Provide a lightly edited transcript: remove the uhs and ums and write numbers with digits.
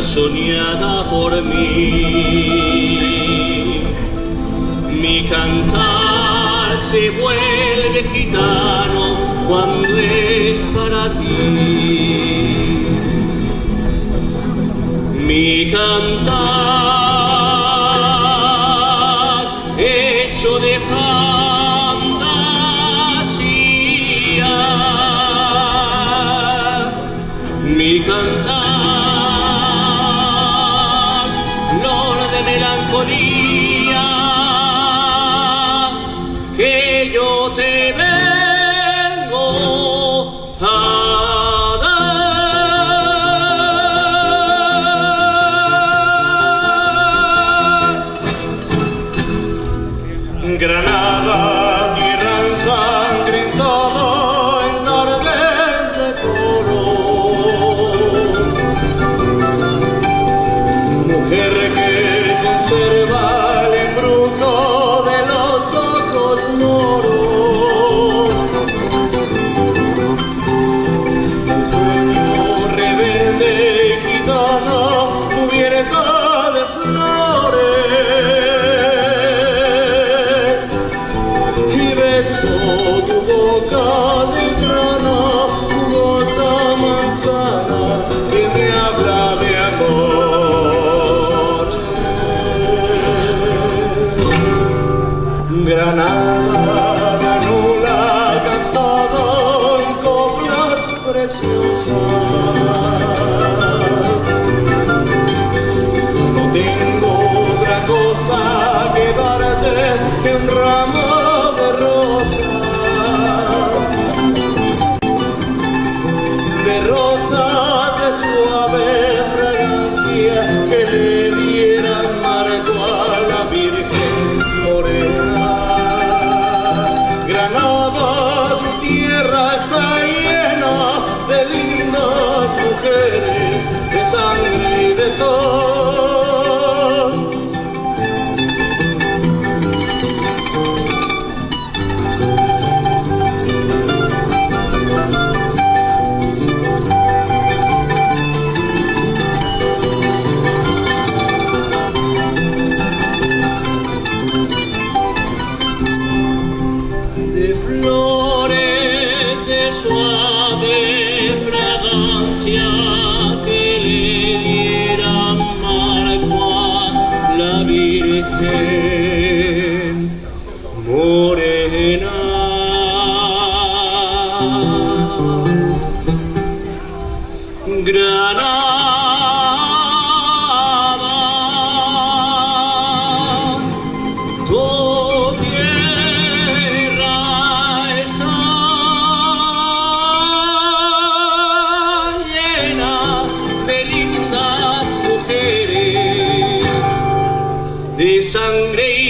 soñada por mí. Mi cantar se vuelve gitano cuando es para ti. Mi cantar hecho de fantasía. Mi cantar melancolía, que yo te vengo a dar. Granada, tierra en sangre, en todo el nordeste coro. Mujer que conserva el embrujo de los ojos moros. Un sueño rebelde y gitano cubierto de flores. Y beso tu boca de grana, jugosa manzana que me habla de amor. Granada nula cantado en coplas preciosas. No tengo otra cosa que darte que un ramo de rosas. De rosas de suave fragancia que le dieran marco a la Virgen morena. Granada, tu tierra está llena de lindas mujeres, de sangre y de sol. De flores de suave fragancia que le dieran marco a la Virgen morena. Granada, tu tierra está llena de lindas mujeres, de sangre y